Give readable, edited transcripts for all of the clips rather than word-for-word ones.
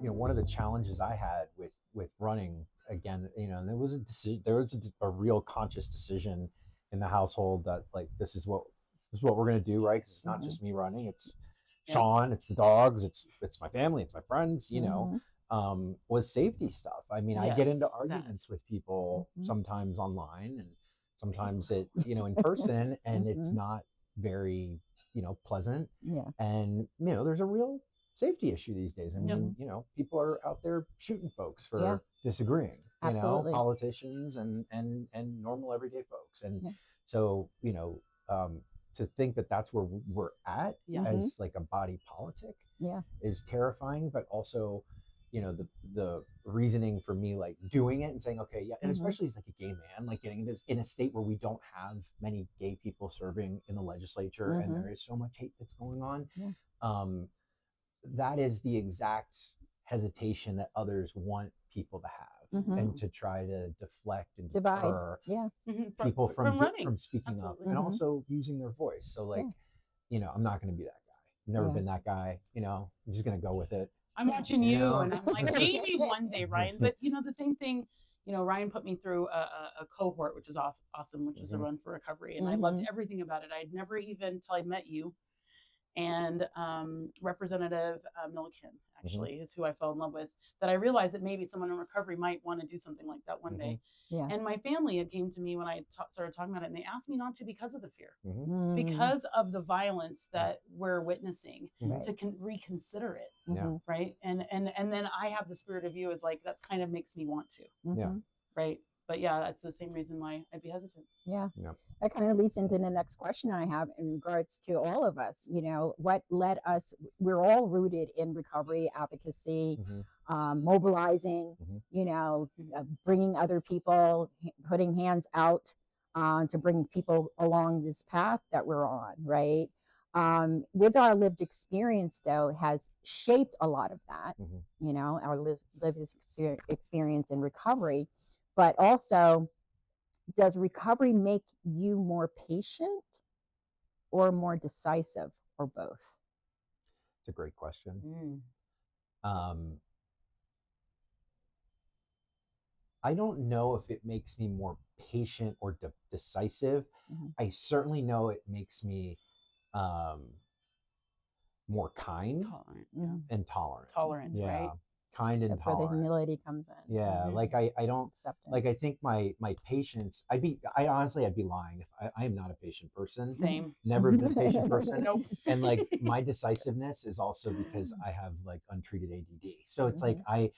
one of the challenges I had with running again, and there was a decision, there was a real conscious decision in the household that like this is what we're gonna do, right? Because it's not just me running; it's Yeah. Sean, it's the dogs, it's my family, it's my friends. Mhm. Was safety stuff. I mean, I get Yes, into that. arguments with people Mhm. sometimes online and sometimes in person, and it's Mhm. not very pleasant. Yeah. And there's a real safety issue these days. I mean, Mhm. people are out there shooting folks Yeah. for disagreeing. Absolutely. Politicians and normal everyday folks. And Yeah. so to think that that's where we're at Yeah. as like a body politic Yeah. is terrifying, but also the reasoning for me like doing it and saying okay, yeah, and Mhm. especially as like a gay man, like getting this in a state where we don't have many gay people serving in the legislature, and there is so much hate that's going on. Yeah. That is the exact hesitation that others want people to have, Mhm. and to try to deflect and Divide. deter Yeah. people from running. speaking Absolutely. up and Mhm. also using their voice. So like, I'm not going to be that guy. I've never Yeah. been that guy. I'm just going to go with it. I'm watching you, know? and I'm like, maybe one day, Ryan. But the same thing. Ryan put me through a cohort, which is awesome, which is a run for recovery, and I loved everything about it. I'd never even until I met you, and Representative Milliken actually is who I fell in love with. That I realized that maybe someone in recovery might want to do something like that one day. Yeah. And my family had came to me when I started talking about it, and they asked me not to because of the fear, Mhm. because of the violence that we're witnessing, Right. to reconsider it, Yeah. right? And then I have the spirit of you as like that's kind of makes me want to, Yeah. right? But yeah, that's the same reason why I'd be hesitant. Yeah. Yeah. That kind of leads into the next question I have in regards to all of us. What led us, we're all rooted in recovery, advocacy, mobilizing, bringing other people, putting hands out to bring people along this path that we're on, right? With our lived experience, though, has shaped a lot of that, our lived experience in recovery, but also, does recovery make you more patient or more decisive, or both? It's a great question. I don't know if it makes me more patient or decisive. I certainly know it makes me more kind and tolerant. Tolerance, right? Kind and That's tolerant. where the humility comes in. Yeah, like I don't Acceptance. like I think my patience. I'd be lying if I am not a patient person. Same. Never been a patient person. Nope. And like my decisiveness is also because I have like untreated ADD. So it's like but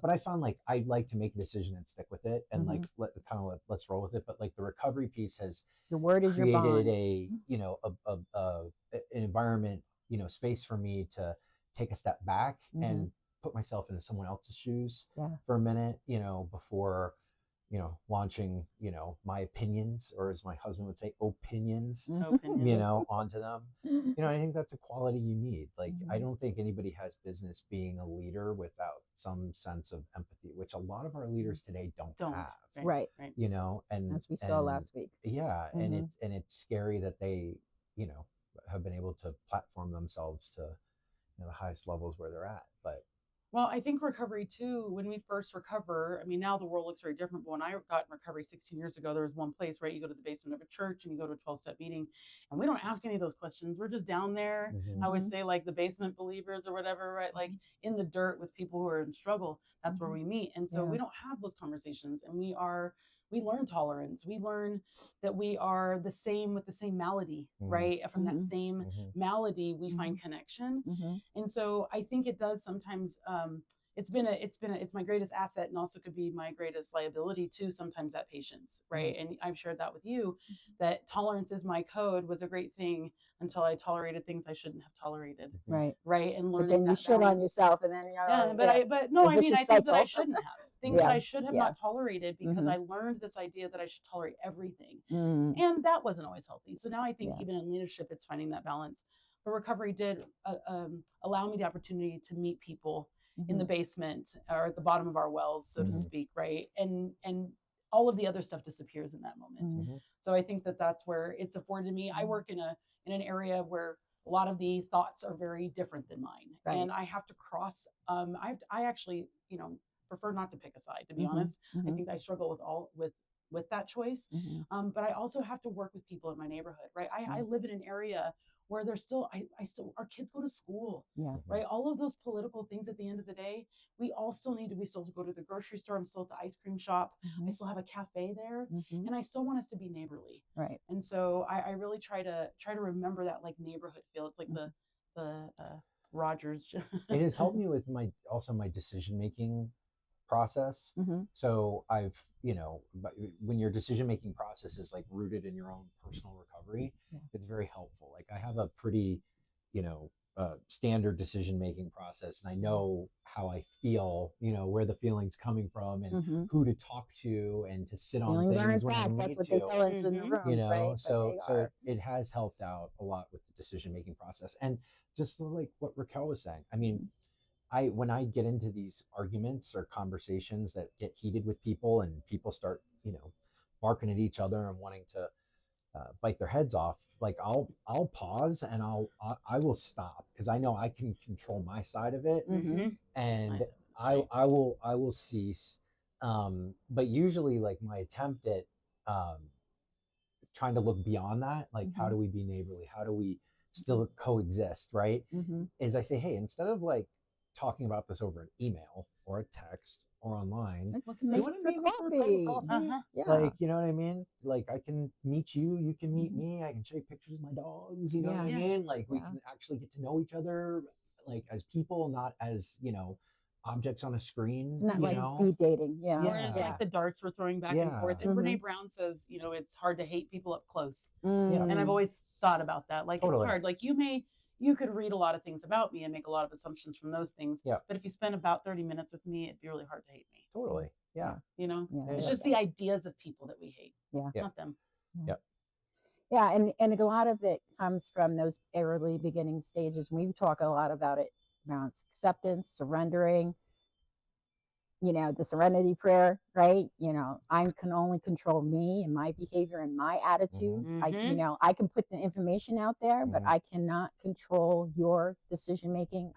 I found like I like to make a decision and stick with it, and like let's roll with it. But like the recovery piece has your word is your bond. An environment, space for me to take a step back and put myself into someone else's shoes for a minute, before, launching, my opinions, or as my husband would say, opinions, onto them. I think that's a quality you need. Like, I don't think anybody has business being a leader without some sense of empathy, which a lot of our leaders today don't have. Right. And as we saw last week. Yeah. And it's scary that they, have been able to platform themselves to the highest levels where they're at. But well, I think recovery too, when we first recover, I mean, now the world looks very different. But when I got in recovery 16 years ago, there was one place, right? You go to the basement of a church and you go to a 12-step meeting, and we don't ask any of those questions. We're just down there. I would say like the basement believers or whatever, right? Like in the dirt with people who are in struggle. That's where we meet. And so we don't have those conversations, and we learn tolerance. We learn that we are the same with the same malady, right? From that same malady, we find connection. And so I think it does sometimes, it's my greatest asset, and also could be my greatest liability too, sometimes, that patience, right? And I've shared that with you, that tolerance is my code was a great thing until I tolerated things I shouldn't have tolerated. Right. And learning but then you shit on yourself, and then I think that I shouldn't have. Things that I should have not tolerated, because I learned this idea that I should tolerate everything. And that wasn't always healthy. So now I think even in leadership, it's finding that balance. But recovery did allow me the opportunity to meet people in the basement or at the bottom of our wells, so to speak, right? And all of the other stuff disappears in that moment. So I think that that's where it's afforded me. I work in an area where a lot of the thoughts are very different than mine, Right. and I have to cross. I actually, prefer not to pick a side, to be honest. I think I struggle with that choice. But I also have to work with people in my neighborhood, right? I live in an area where there's still, I still, our kids go to school, right? All of those political things at the end of the day, we still go to the grocery store. I'm still at the ice cream shop. I still have a cafe there, and I still want us to be neighborly. Right. And so I really try to remember that like neighborhood feel. It's like the Rogers. It has helped me with my decision making process. So I've, when your decision making process is like rooted in your own personal recovery, it's very helpful. Like I have a pretty, standard decision making process, and I know how I feel, where the feeling's coming from, and who to talk to, and to sit on things when I need That's what to. they tell us in the rooms, right? So it has helped out a lot with the decision making process. And just like what Racquel was saying, I mean, when I get into these arguments or conversations that get heated with people, and people start, barking at each other and wanting to bite their heads off, like I'll pause, and I will stop, because I know I can control my side of it, and I will cease. But usually, like, my attempt at trying to look beyond that, like, how do we be neighborly? How do we still coexist, right? Is I say, hey, instead of like talking about this over an email or a text or online, you want to meet me for a cup of coffee? Like, you know what I mean? Like, I can meet you, you can meet me, I can show you pictures of my dogs, you know what I mean? Like, we can actually get to know each other, like, as people, not as, objects on a screen. It's not like speed dating. Or it's like the darts we're throwing back and forth. And Brene Brown says, it's hard to hate people up close. And I've always thought about that. Like, it's hard. Like, you could read a lot of things about me and make a lot of assumptions from those things. But if you spend about 30 minutes with me, it'd be really hard to hate me. Totally. Yeah. It's just the ideas of people that we hate. Not them. Yeah, and a lot of it comes from those early beginning stages. We talk a lot about it around acceptance, surrendering, the serenity prayer, right? I can only control me and my behavior and my attitude. I can put the information out there, but I cannot control your decision making.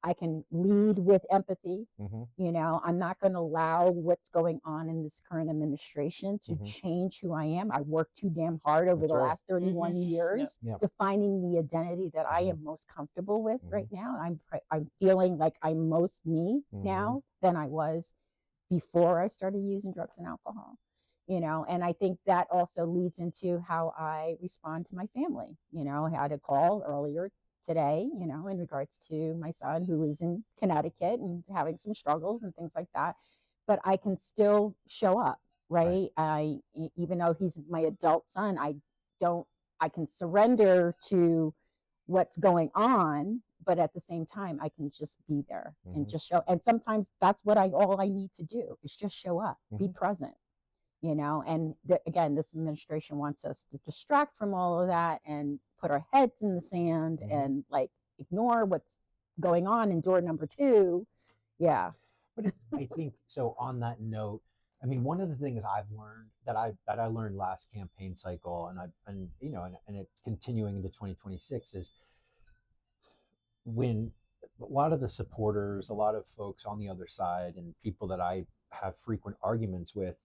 I can lead with empathy. I'm not going to allow what's going on in this current administration to change who I am. I worked too damn hard over the last 31 years defining the identity that I am most comfortable with right now. I'm feeling like I'm most me now than I was before I started using drugs and alcohol. And I think that also leads into how I respond to my family. I had a call earlier today, in regards to my son who is in Connecticut and having some struggles and things like that. But I can still show up, right? Even though he's my adult son, I can surrender to what's going on, but at the same time, I can just be there and just show. And sometimes that's what all I need to do is just show up, be present. And again, this administration wants us to distract from all of that and put our heads in the sand and like ignore what's going on in door number 2. Yeah. But I think so. On that note, I mean, one of the things I've learned that I learned last campaign cycle, and it's continuing into 2026, is when a lot of the supporters, a lot of folks on the other side, and people that I have frequent arguments with,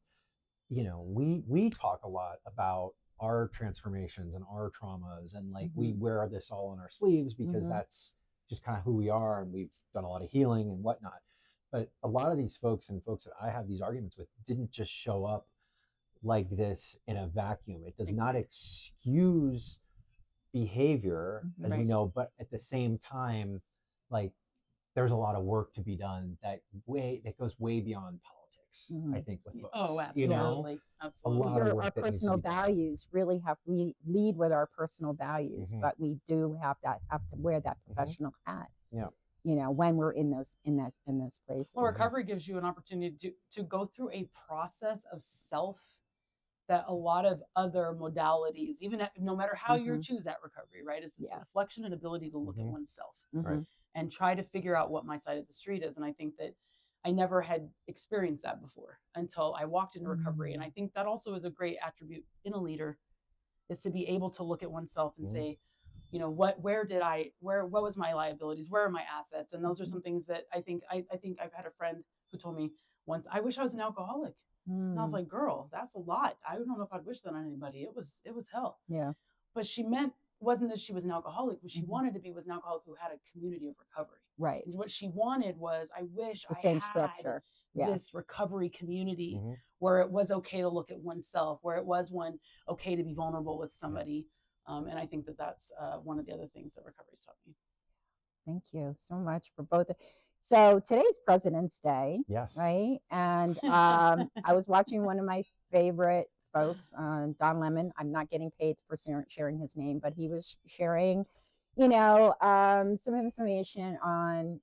we talk a lot about our transformations and our traumas, and like we wear this all on our sleeves because that's just kind of who we are, and we've done a lot of healing and whatnot. But a lot of these folks that I have these arguments with didn't just show up like this in a vacuum. It does not excuse behavior, as we know, but at the same time, like, there's a lot of work to be done that goes way beyond politics. I think with folks. Oh, absolutely. A lot of work our personal values really we lead with our personal values, but we do have to wear that professional hat. When we're in those places. Well, recovery gives you an opportunity to go through a process of self that a lot of other modalities, even no matter how you choose that recovery, right, is this reflection and ability to look at oneself and try to figure out what my side of the street is. And I think that I never had experienced that before until I walked into recovery. And I think that also is a great attribute in a leader, is to be able to look at oneself and say, what was my liabilities? Where are my assets? And those are some things that I think I've had a friend who told me once, I wish I was an alcoholic. And I was like, girl, that's a lot. I don't know if I'd wish that on anybody. It was hell. Yeah. But she meant wasn't that she was an alcoholic. What she wanted to be was an alcoholic who had a community of recovery. Right. And what she wanted was, I wish The I same had structure. Yeah. this recovery community where it was okay to look at oneself, where it was okay to be vulnerable with somebody. And I think that that's one of the other things that recovery's taught me. Thank you so much for both. So today's President's Day. Yes. Right. And I was watching one of my favorite folks, Don Lemon. I'm not getting paid for sharing his name, but he was sharing, some information on,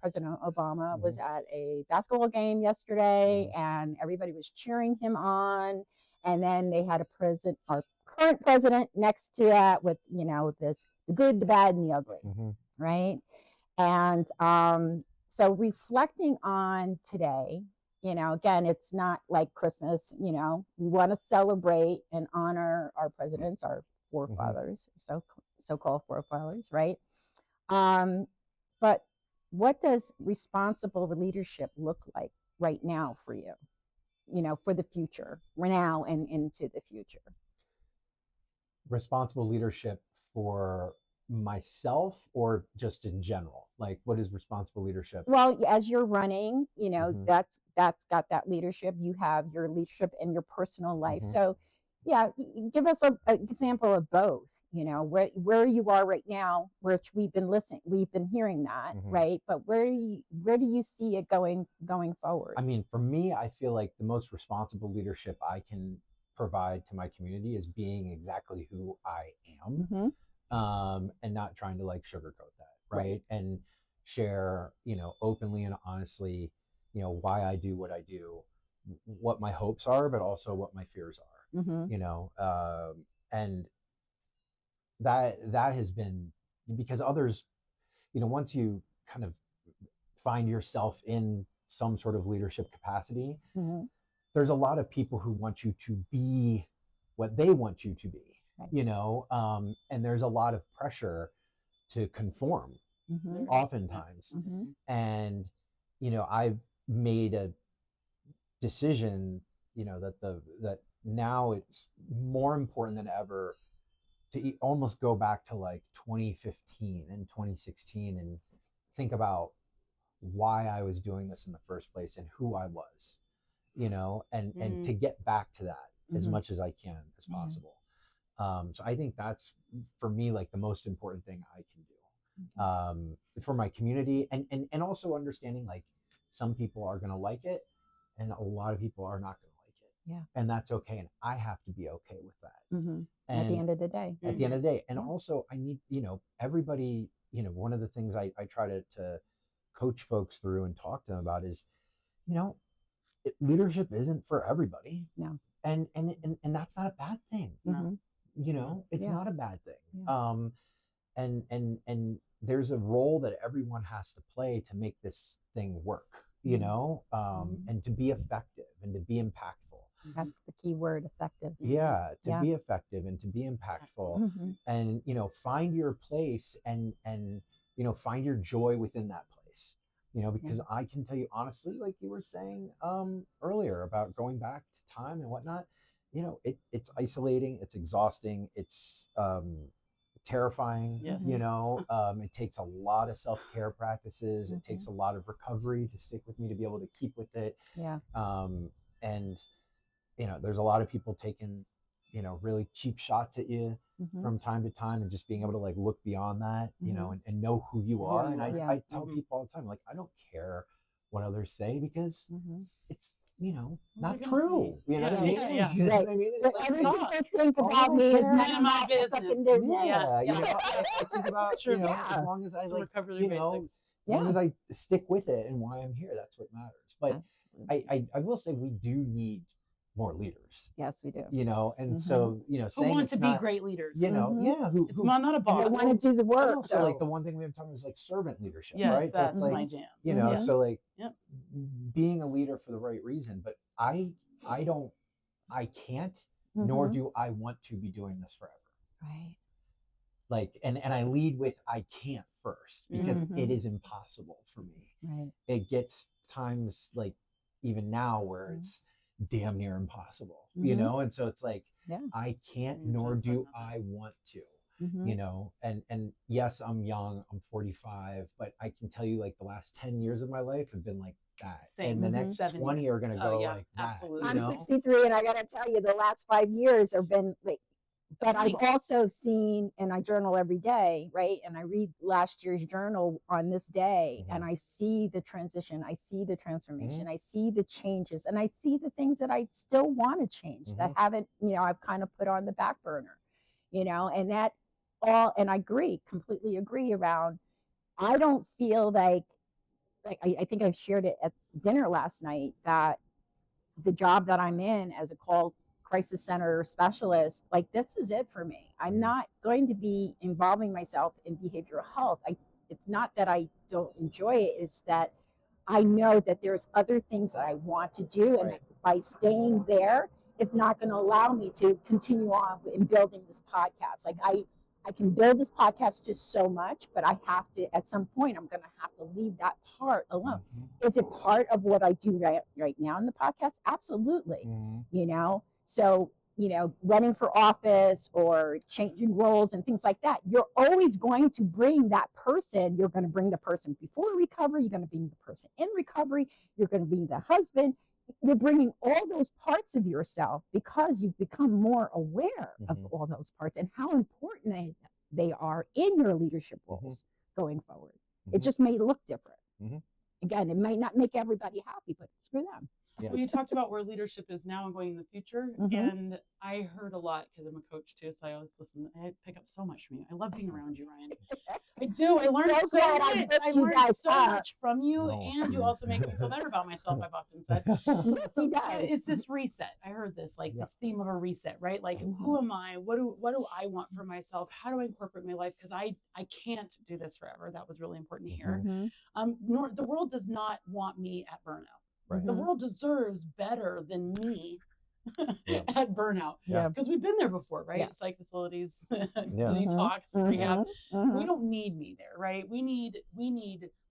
President Obama was at a basketball game yesterday and everybody was cheering him on. And then they had our current president next to that with, this the good, the bad, and the ugly. Right. And so reflecting on today, again, it's not like Christmas, we want to celebrate and honor our presidents, our forefathers, so-called forefathers, right? But what does responsible leadership look like right now for you, for the future, now and into the future? Responsible leadership for myself or just in general? Like, what is responsible leadership? Well, as you're running, that's got that leadership. You have your leadership in your personal life. So yeah, give us an example of both, where you are right now, which we've been hearing that, right? But where do you see it going forward? I mean, for me, I feel like the most responsible leadership I can provide to my community is being exactly who I am. And not trying to like sugarcoat that, right? And share, openly and honestly, why I do what I do, what my hopes are, but also what my fears are, and that has been because others, once you kind of find yourself in some sort of leadership capacity, there's a lot of people who want you to be what they want you to be. And there's a lot of pressure to conform oftentimes. And, I've made a decision, that now it's more important than ever to almost go back to like 2015 and 2016 and think about why I was doing this in the first place and who I was, and to get back to that as much as I can as possible. So I think that's for me like the most important thing I can do for my community, and also understanding like some people are going to like it and a lot of people are not going to like it, and that's okay, and I have to be okay with that. And at the end of the day, and also I need everybody, one of the things I try to coach folks through and talk to them about is leadership isn't for everybody. No. And that's not a bad thing. It's not a bad thing. And there's a role that everyone has to play to make this thing work, and to be effective and to be impactful. That's the key word, effective. Yeah, to be effective and to be impactful, and find your place and find your joy within that place. Because I can tell you honestly, like you were saying earlier about going back to time and whatnot, it's isolating, it's exhausting, it's terrifying. Yes. It takes a lot of self-care practices. It takes a lot of recovery to stick with me, to be able to keep with it. And there's a lot of people taking really cheap shots at you from time to time, and just being able to like look beyond that, and know who you are. And I tell people all the time, like, I don't care what others say, because it's not true. You know what I mean? You know what I mean? It's Everything I think about me is none of my business. I think about as long as I like, as long as I stick with it and why I'm here, that's what matters. But I will say we do need more leaders. Yes, we do. And so who saying want it's to not, be great leaders. it's not a boss. They want to do the work. Also, like the one thing we haven't talked about is like servant leadership, Yes, right? So that's it's like, my jam. So like being a leader for the right reason, but I can't, nor do I want to be doing this forever. Right. like, and I lead with I can't first, because it is impossible for me. Right. It gets times like even now where it's damn near impossible, you know? And so it's like, I can't, nor do I want to, you know? And yes, I'm young, I'm 45, but I can tell you, like, the last 10 years of my life have been like that. Same. And the next 20 years are going to go like absolutely. that. I'm 63, and I got to tell you, the last 5 years have been like, but I've also seen, and I journal every day, right? And I read last year's journal on this day, and I see the transition, I see the transformation, I see the changes, and I see the things that I still want to change that haven't, you know, I've kind of put on the back burner, you know, and that all, and I agree, completely agree around, I don't feel like I think I shared it at dinner last night, that the job that I'm in as a call crisis center specialist, like, this is it for me. I'm not going to be involving myself in behavioral health. It's not that I don't enjoy it, it's that I know that there's other things that I want to do, and by staying there, it's not going to allow me to continue on in building this podcast. Like, I can build this podcast just so much, but I have to, at some point, I'm going to have to leave that part alone. Is it part of what I do right now in the podcast? Absolutely. You know, so, you know, running for office or changing roles and things like that, you're always going to bring that person. You're going to bring the person before recovery. You're going to bring the person in recovery. You're going to be the husband. You're bringing all those parts of yourself because you've become more aware of all those parts and how important they are in your leadership roles going forward. It just may look different. Again, it might not make everybody happy, but screw them. Well, you talked about where leadership is now and going in the future, and I heard a lot because I'm a coach too, so I always listen. I pick up so much from you. I love being around you, Ryan. I do. I learned so much. I learned so much from you, and you also make me feel better about myself. I've often said. He does. It's this reset. I heard this, like this theme of a reset, right? Like, who am I? What do I want for myself? How do I incorporate my life? Because I can't do this forever. That was really important to hear. Nor the world does not want me at burnout. The world deserves better than me at burnout. Because we've been there before, right? Psych facilities, detox, rehab. We don't need me there, right? We need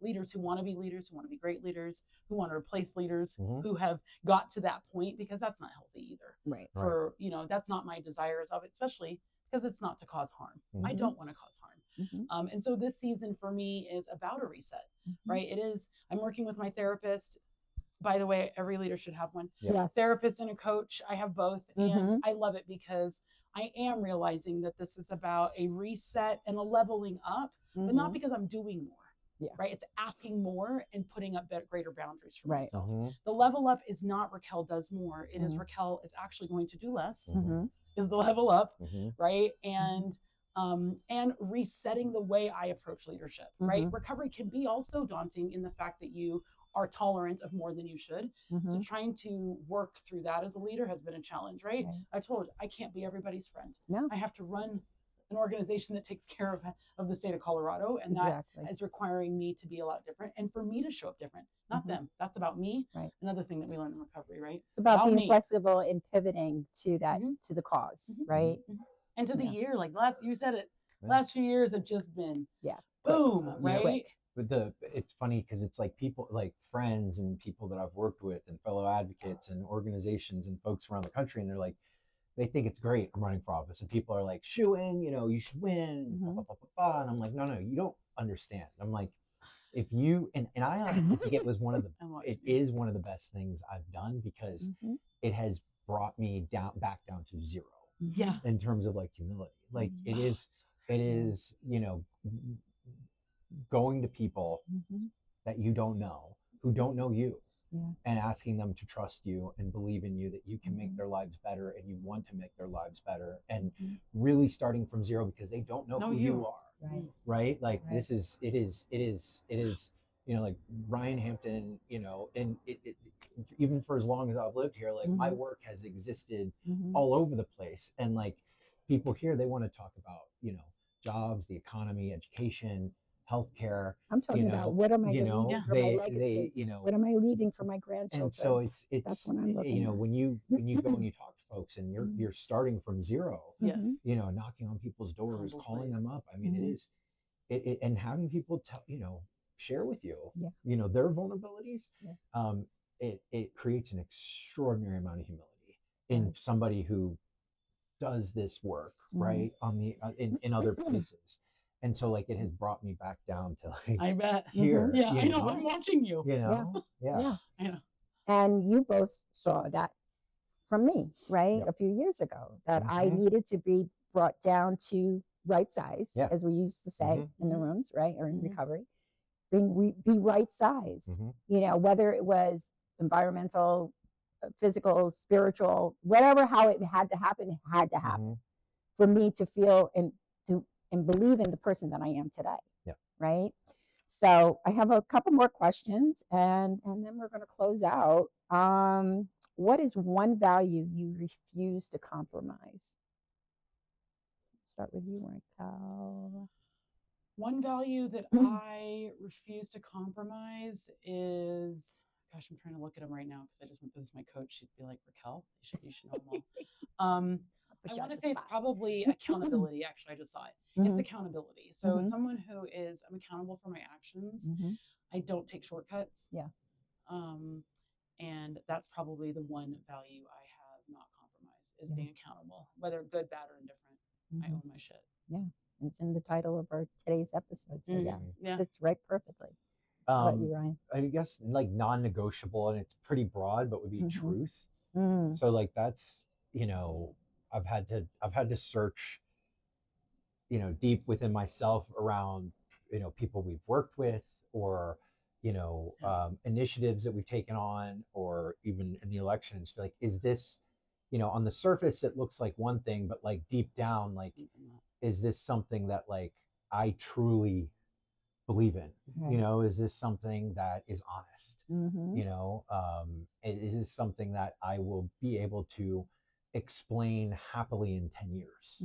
leaders who want to be leaders, who want to be great leaders, who want to replace leaders who have got to that point, because that's not healthy either. Right. For, you know, that's not my desires of it, especially because it's not to cause harm. I don't want to cause harm. And so this season for me is about a reset, right? It is. I'm working with my therapist. By the way, every leader should have one. Therapist and a coach. I have both. And I love it because I am realizing that this is about a reset and a leveling up, but not because I'm doing more. Right? It's asking more and putting up greater boundaries for myself. The level up is not Racquel does more. It is Racquel is actually going to do less, is the level up, right? And resetting the way I approach leadership, right? Recovery can be also daunting in the fact that you are tolerant of more than you should. So trying to work through that as a leader has been a challenge, right? I told you, I can't be everybody's friend. I have to run an organization that takes care of the state of Colorado, and that is requiring me to be a lot different and for me to show up different, not them. That's about me. Another thing that we learned in recovery, right? It's about being flexible and pivoting to that, to the cause, right? And to the year, like you said it, last few years have just been boom, right? But it's funny because it's like people, like friends and people that I've worked with and fellow advocates and organizations and folks around the country, and they're like, they think it's great I'm running for office, and people are like, shoo in, you know, you should win, and I'm like, no, you don't understand. I'm like, if you and I honestly think it was one of the best things I've done, because it has brought me back down to zero. In terms of like humility, like it is, you know, going to people that you don't know, who don't know you, and asking them to trust you and believe in you, that you can make their lives better, and you want to make their lives better, and really starting from zero because they don't know who you are. Right? Like it is, you know, like Ryan Hampton, you know, and it even for as long as I've lived here, like my work has existed all over the place. And like people here, they want to talk about, you know, jobs, the economy, education, healthcare. I'm talking about what am I leaving for my legacy? You know, what am I leaving for my grandchildren? And so it's that's what I'm looking you know, at. when you go and you talk to folks, and you're starting from zero. Yes. You know, knocking on people's doors, Humble calling place. them up. I mean, it is it, and having people tell, you know, share with you, you know, their vulnerabilities. It creates an extraordinary amount of humility in somebody who does this work, right, on the in other places. And so like it has brought me back down to like, I bet. here. Yeah, you I know. I'm watching you. You know, Yeah. I know. And you both saw that from me, right? Yep. A few years ago, that I needed to be brought down to right size, as we used to say in the rooms, right, or in recovery. Be right sized. You know, whether it was environmental, physical, spiritual, whatever, how it had to happen, it had to happen for me to feel and believe in the person that I am today. Right. So I have a couple more questions, and then we're going to close out. What is one value you refuse to compromise? Start with you, Racquel. One value that I refuse to compromise is, gosh, I'm trying to look at them right now because I just went through this with my coach. She'd be like, Racquel, you should know them all. I want to say it's probably accountability. Actually, I just saw it. It's accountability. So someone who is, I'm accountable for my actions. I don't take shortcuts. And that's probably the one value I have not compromised, is being accountable, whether good, bad, or indifferent. I own my shit. It's in the title of our today's episode. So it's right perfectly. How about you, Ryan? I guess like non-negotiable, and it's pretty broad, but would be truth. So like that's, you know, I've had to search, you know, deep within myself around, you know, people we've worked with, or, you know, initiatives that we've taken on, or even in the elections. Like, is this, you know, on the surface it looks like one thing, but like deep down, like, is this something that like I truly believe in? You know, is this something that is honest? You know, is this something that I will be able to explain happily in 10 years?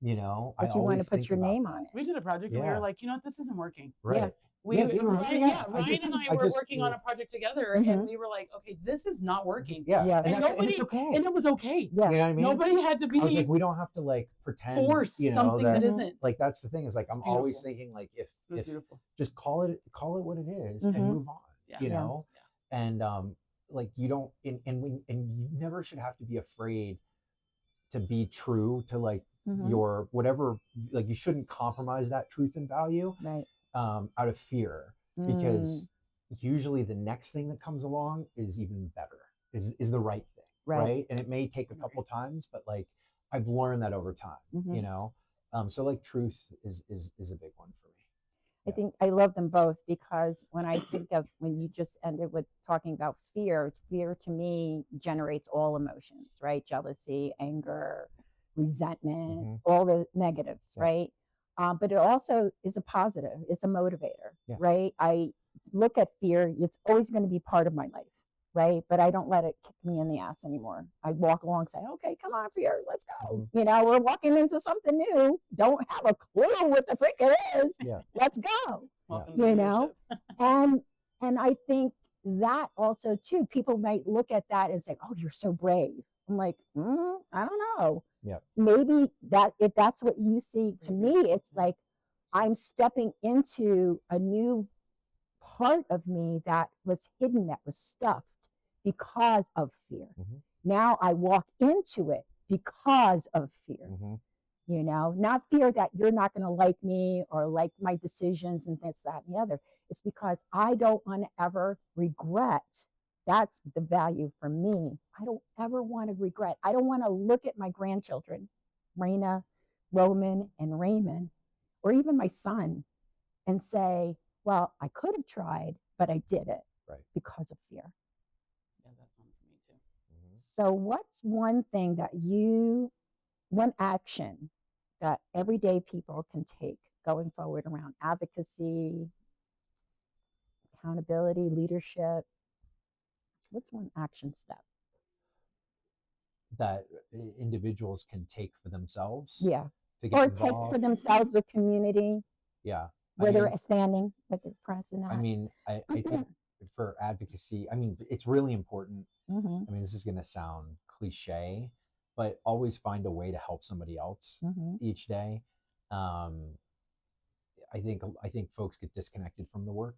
You know, but you want to put your name on it. We did a project and we were like, you know what, this isn't working. Right. Ryan and I were working on a project together, and we were like, okay, this is not working. And nobody, it's okay. And it was okay. You know what I mean? Nobody had to be. I was like, we don't have to like pretend, force, you know, something that isn't. Like that's the thing, is like It's I'm beautiful. always thinking like, if beautiful. just call it what it is and move on. You know, and like you don't, and you never should have to be afraid to be true to like your whatever. Like you shouldn't compromise that truth and value out of fear, because usually the next thing that comes along is even better, is the right thing, right? And it may take a couple times, but like I've learned that over time, you know. So like truth is a big one for me. I think I love them both, because when I think of, when you just ended with talking about fear to me generates all emotions, right? Jealousy, anger, resentment, all the negatives, right? But it also is a positive. It's a motivator, right? I look at fear, it's always going to be part of my life, right? But I don't let it kick me in the ass anymore. I walk along and say, okay, come on, fear, let's go. You know, we're walking into something new. Don't have a clue what the frick it is. Let's go. You know? and I think that also too, people might look at that and say, oh, you're so brave. I'm like, I don't know. Maybe that, if that's what you see, to me, it's like I'm stepping into a new part of me that was hidden, that was stuffed because of fear. Now I walk into it because of fear. You know, not fear that you're not going to like me or like my decisions and this, that, and the other. It's because I don't want to ever regret. That's the value for me. I don't ever want to regret. I don't want to look at my grandchildren, Raina, Roman, and Raymond, or even my son, and say, well, I could have tried, but I did it because of fear. Yeah, that's one for me too. So what's one thing that one action that everyday people can take going forward around advocacy, accountability, leadership? What's one action step that individuals can take for themselves? To get involved? Take for themselves, the community. Where they're standing, with their present. I mean, I think for advocacy, I mean, it's really important. I mean, this is going to sound cliche, but always find a way to help somebody else each day. I think folks get disconnected from the work,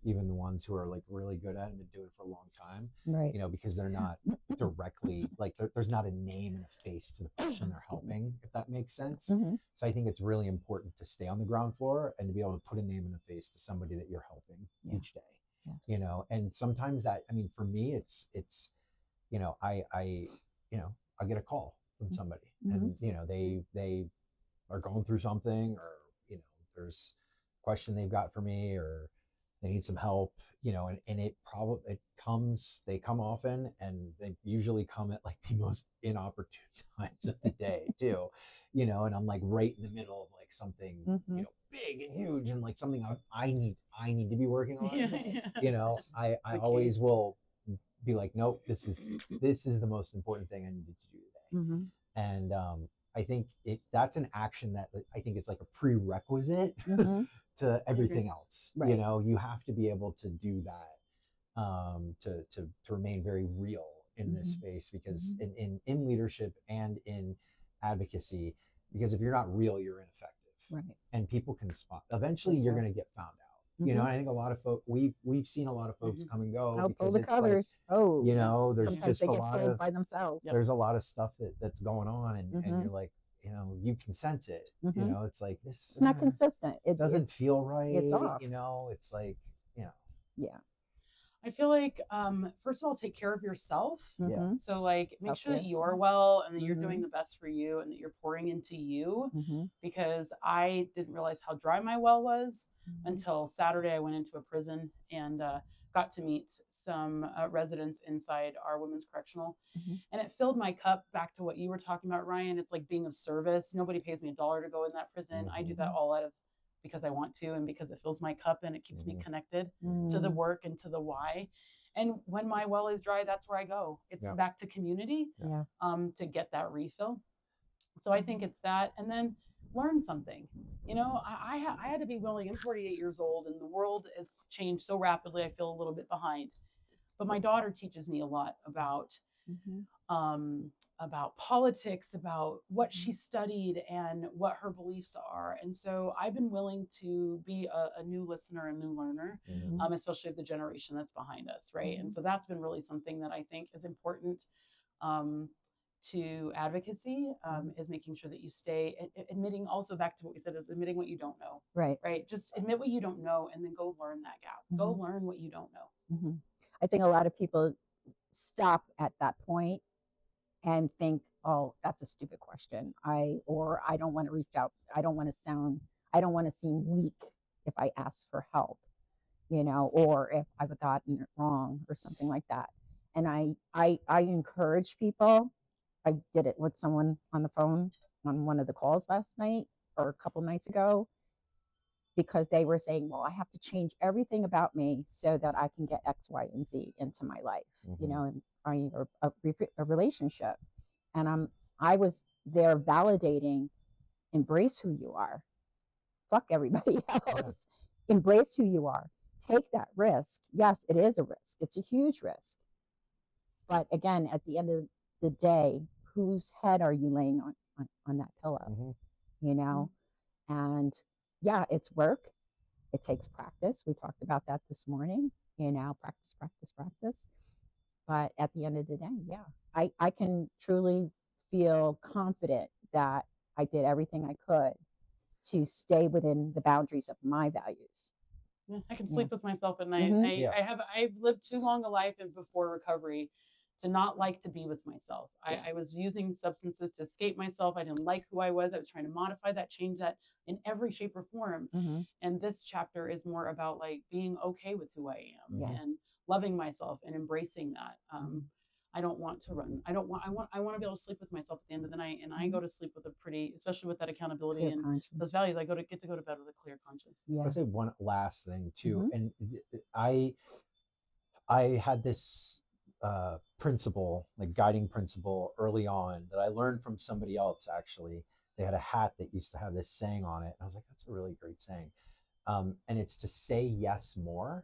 even the ones who are like really good at it and been doing it for a long time, right? You know, because they're not directly like there's not a name and a face to the person they're helping, if that makes sense. So I think it's really important to stay on the ground floor and to be able to put a name and a face to somebody that you're helping each day. You know, and sometimes that, I mean, for me, it's you know, I you know, I get a call from somebody, and you know, they are going through something, or you know, there's a question they've got for me, or they need some help, you know, and they come often, and they usually come at like the most inopportune times of the day too, you know, and I'm like right in the middle of like something, you know, big and huge, and like something I need to be working on. You know, I always will be like, nope, this is the most important thing I need to do today. And I think that's an action that I think it's like a prerequisite to everything else. Right. You know, you have to be able to do that, to remain very real in this space, because in leadership and in advocacy, because if you're not real, you're ineffective. Right. And people can spot. Eventually, you're going to get found out. You know, and I think a lot of folks, we've seen a lot of folks come and go because pull the covers. Like, you know, there's sometimes just they a get lot pulled of by themselves. There's a lot of stuff that's going on, and you're like, you know, you can sense it. You know, it's like this. It's not consistent. It doesn't feel right. It's off. You know, it's like, you know. Yeah. I feel like, first of all, take care of yourself. So like, make sure that you're well, and that you're doing the best for you, and that you're pouring into you. Because I didn't realize how dry my well was until Saturday. I went into a prison and got to meet some residents inside our women's correctional, and it filled my cup. Back to what you were talking about, Ryan. It's like being of service. Nobody pays me $1 to go in that prison. I do that all out of because I want to, and because it fills my cup and it keeps me connected to the work and to the why. And when my well is dry, that's where I go. It's back to community to get that refill. So I think it's that, and then learn something. You know, I had to be willing. I'm 48 years old, and the world has changed so rapidly. I feel a little bit behind. But my daughter teaches me a lot about politics, about what she studied and what her beliefs are. And so I've been willing to be a new listener, a new learner, especially of the generation that's behind us, right? And so that's been really something that I think is important to advocacy, is making sure that you stay admitting, also back to what we said, is admitting what you don't know. Right. Just admit what you don't know, and then go learn that gap. Go learn what you don't know. I think a lot of people stop at that point and think, oh, that's a stupid question. I don't want to reach out. I don't want to seem weak if I ask for help, you know, or if I've gotten it wrong or something like that. And I encourage people. I did it with someone on the phone on one of the calls last night or a couple nights ago, because they were saying, well, I have to change everything about me so that I can get X, Y, and Z into my life, you know, and a relationship. And I was there validating, embrace who you are. Fuck everybody else. Embrace who you are. Take that risk. Yes, it is a risk. It's a huge risk. But again, at the end of the day, whose head are you laying on that pillow? You know? And yeah, it's work. It takes practice. We talked about that this morning, you know, practice. But at the end of the day, I can truly feel confident that I did everything I could to stay within the boundaries of my values. I can sleep with myself at night. I've lived too long a life before recovery to not like to be with myself. I was using substances to escape myself. I didn't like who I was. I was trying to modify that, change that in every shape or form. And this chapter is more about like being okay with who I am and loving myself and embracing that. I don't want to run. I want to be able to sleep with myself at the end of the night. And I go to sleep with a pretty, especially with that accountability clear and conscience. Those values, I get to go to bed with a clear conscience. I'll say one last thing too. And I had this principle, like guiding principle early on, that I learned from somebody else. Actually, they had a hat that used to have this saying on it, and I was like, that's a really great saying. And it's to say yes more,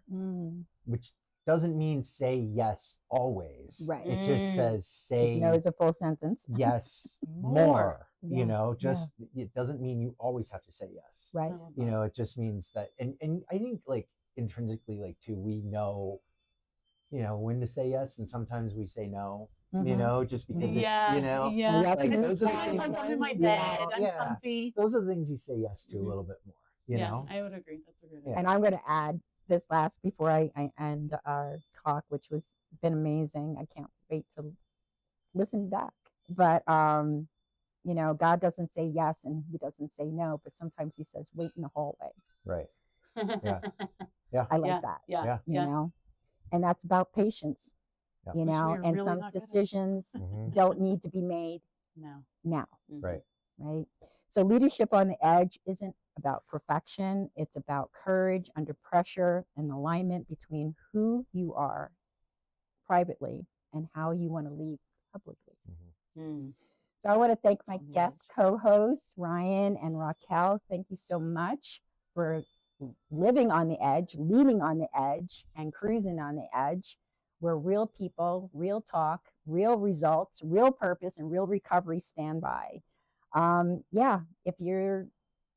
which doesn't mean say yes always. Right. It just says say no is a full sentence. yes more. Yeah. You know, just it doesn't mean you always have to say yes. Right. You know, it just means that, and I think like intrinsically, like too, we know, you know, when to say yes, and sometimes we say no. You know, just because it, you know, like those are the things. I'm in my bed. I'm comfy. Those are the things you say yes to a little bit more. You know, I would agree. That's a good idea. And I'm going to add this last before I end our talk, which was been amazing. I can't wait to listen back. But you know, God doesn't say yes and he doesn't say no, but sometimes he says wait in the hallway. Right. Yeah. I like that. Yeah. You know, and that's about patience. You know, and really some decisions don't need to be made now. Right. Right. So leadership on the edge isn't about perfection. It's about courage under pressure and alignment between who you are privately and how you want to lead publicly. So I want to thank my guest co-hosts, Ryan and Racquel. Thank you so much for living on the edge, leading on the edge, and cruising on the edge. We're real people, real talk, real results, real purpose, and real recovery standby. If you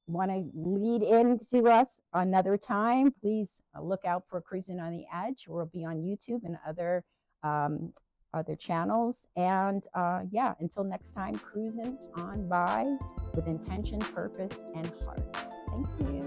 want to lead into us another time, please look out for Cruising on the Edge. We'll be on YouTube and other channels. And until next time, cruising on by with intention, purpose, and heart. Thank you.